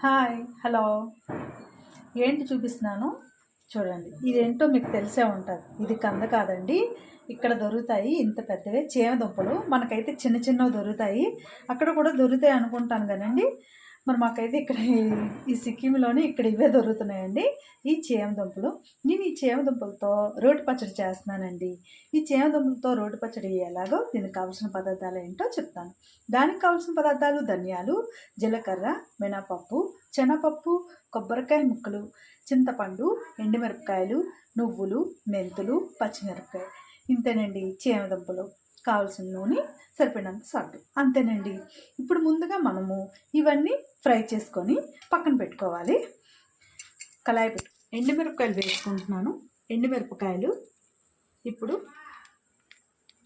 Hi hello. ఏంటి చూపిస్తున్నాను చూడండి. ఇదేంటో మీకు తెలిసే ఉంటుంది. ఇది కంద కాదండి. ఇక్కడ దొరుకుతాయి ఇంత పెద్దవే చేమ దుంపలు. మనకైతే చిన్న చిన్నవి దొరుకుతాయి, అక్కడ కూడా దొరుకుతాయి అనుకుంటాను కానండి. మరి మాకైతే ఇక్కడ ఈ సిక్కింలోనే ఇక్కడ ఇవే దొరుకుతున్నాయండి, ఈ చేమ దుంపలు. నేను ఈ చేమ దుంపలతో రోటి పచ్చడి చేస్తున్నానండి. ఈ చేమ దుంపలతో రోటి పచ్చడి ఎలాగో దీనికి కావాల్సిన పదార్థాలు ఏంటో చెప్తాను. దానికి కావాల్సిన పదార్థాలు: ధనియాలు, జీలకర్ర, మినపప్పు, శనగపప్పు, కొబ్బరికాయ ముక్కలు, చింతపండు, ఎండుమిరపకాయలు, నువ్వులు, మెంతులు, పచ్చిమిరపకాయ. ఇంతేనండి చేమ దుంపలు. కావాల్సిన నూనె, సరిపోయినంత సాల్ట్, అంతేనండి. ఇప్పుడు ముందుగా మనము ఇవన్నీ ఫ్రై చేసుకొని పక్కన పెట్టుకోవాలి. కళాయి పెట్టు ఎండుమిరపకాయలు వేసుకుంటున్నాను. ఎండుమిరపకాయలు ఇప్పుడు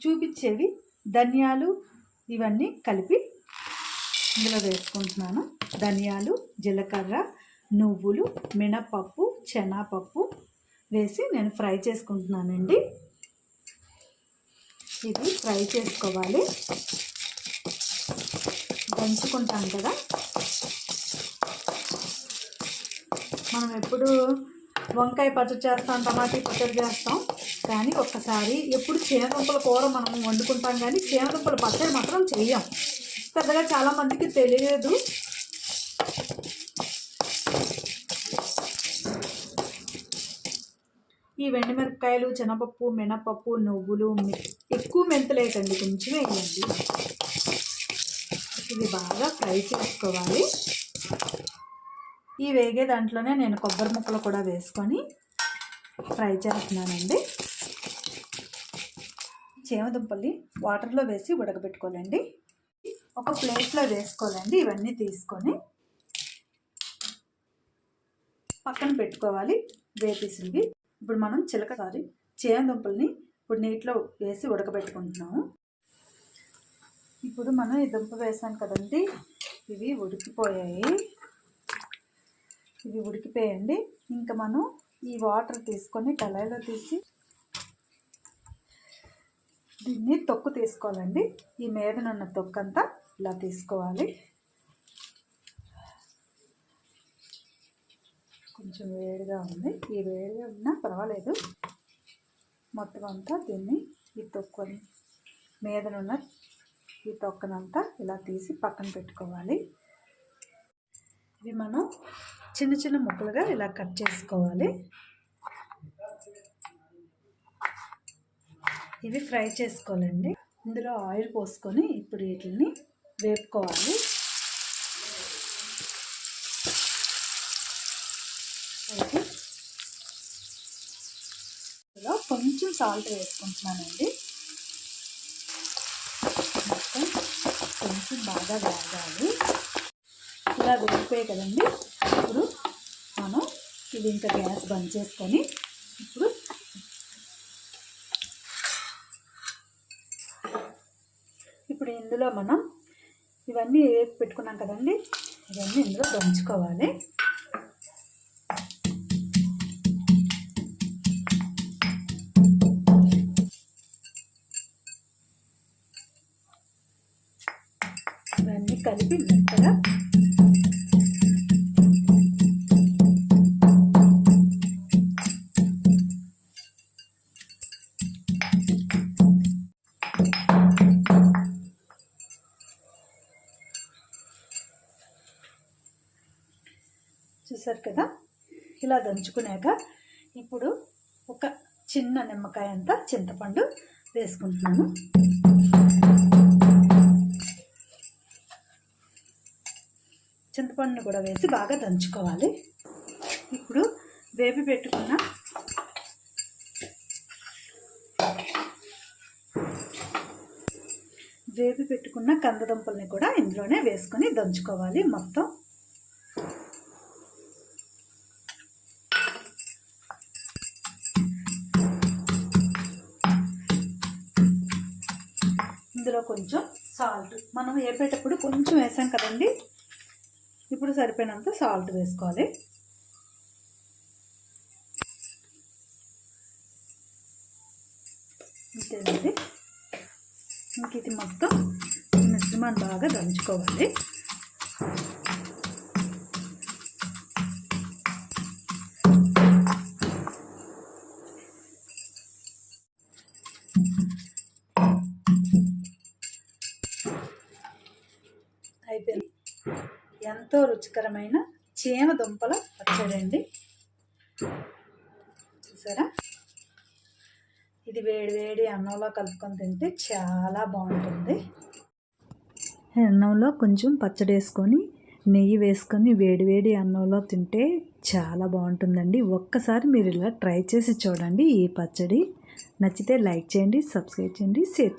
చూపించేవి ధనియాలు ఇవన్నీ కలిపి ఇందులో వేసుకుంటున్నాను. ధనియాలు, జీలకర్ర, నువ్వులు, మినపప్పు, శనగపప్పు వేసి నేను ఫ్రై చేసుకుంటున్నానండి. ఇది ఫ్రై చేసుకోవాలి. దంచుకుంటాం కదా, మనం ఎప్పుడు వంకాయ పచ్చడి చేస్తాం, టమాటీ పచ్చడి చేస్తాం, కానీ ఒక్కసారి ఎప్పుడు చేమదుంపల కూర మనం వండుకుంటాం, కానీ చేమదుంపల పచ్చడి మాత్రం చెయ్యం. పెద్దగా చాలామందికి తెలియదు. ఈ ఎండుమిరపకాయలు, శనగపప్పు, మినపప్పు, నువ్వులు, ఎక్కువ మెంతులు వేయకండి, కొంచెం వేయండి. ఇది బాగా ఫ్రై చేసుకోవాలి. ఈ వేగే దాంట్లోనే నేను కొబ్బరి ముక్కలు కూడా వేసుకొని ఫ్రై చేస్తున్నానండి. చేమదుంపల్ని వాటర్లో వేసి ఉడకబెట్టుకోవాలండి. ఒక ప్లేట్లో వేసుకోవాలండి. ఇవన్నీ తీసుకొని పక్కన పెట్టుకోవాలి వేపేసింది. ఇప్పుడు మనం చేమదుంపల్ని ఇప్పుడు నీటిలో వేసి ఉడకబెట్టుకుంటున్నాము. ఇప్పుడు మనం ఈ దుంప వేసాను కదండి, ఇవి ఉడికిపోయండి. ఇంకా మనం ఈ వాటర్ తీసుకొని కళాయిలో తీసి దీన్ని తొక్కు తీసుకోవాలండి. ఈ మీదనున్న తొక్కు అంతా ఇలా తీసుకోవాలి. కొంచెం వేడిగా ఉంది, ఈ వేడిగా ఉన్నా పర్వాలేదు. మొత్తం అంతా దీన్ని ఈ తొక్కుని మీదనున్న ఈ తొక్కనంతా ఇలా తీసి పక్కన పెట్టుకోవాలి. ఇవి మనం చిన్న చిన్న ముక్కలుగా ఇలా కట్ చేసుకోవాలి. ఇవి ఫ్రై చేసుకోవాలండి. ఇందులో ఆయిల్ పోసుకొని ఇప్పుడు వీటిని వేపుకోవాలి. ఇందులో కొంచెం సాల్ట్ వేసుకుంటున్నానండి. మొత్తం కొంచెం బాగా వేగాలి. ఇలా వేగిపోయాయి కదండి. ఇప్పుడు మనం ఇది ఇంకా గ్యాస్ బంద్ చేసుకొని ఇప్పుడు ఇందులో మనం ఇవన్నీ వేసి పెట్టుకున్నాం కదండి, ఇవన్నీ ఇందులో దంచుకోవాలి. ఇవన్నీ కలిపి మెత్తగా చూసారు కదా. ఇలా దంచుకున్నాక ఇప్పుడు ఒక చిన్న నిమ్మకాయ అంతా చింతపండు వేసుకుంటున్నాను. చింతపండును కూడా వేసి బాగా దంచుకోవాలి. ఇప్పుడు వేపి పెట్టుకున్న కందదుంపల్ని కూడా ఇందులోనే వేసుకొని దంచుకోవాలి. మొత్తం ఇందులో కొంచెం సాల్ట్, మనం వేపేటప్పుడు కొంచెం వేసాం కదండి, ఇప్పుడు సరిపోయినంత సాల్ట్ వేసుకోవాలి. అంతేనండి. ఇంక ఇది మొత్తం మిశ్రమాన్ని బాగా దంచుకోవాలి. అయిపోయింది. ఎంతో రుచికరమైన చీమ దుంపల పచ్చడి అండి. చూసారా, ఇది వేడి వేడి అన్నంలో కలుపుకొని తింటే చాలా బాగుంటుంది. అన్నంలో కొంచెం పచ్చడి వేసుకొని నెయ్యి వేసుకొని వేడివేడి అన్నంలో తింటే చాలా బాగుంటుందండి. ఒక్కసారి మీరు ఇలా ట్రై చేసి చూడండి. ఈ పచ్చడి నచ్చితే లైక్ చేయండి, సబ్స్క్రైబ్ చేయండి, షేర్ చేయండి.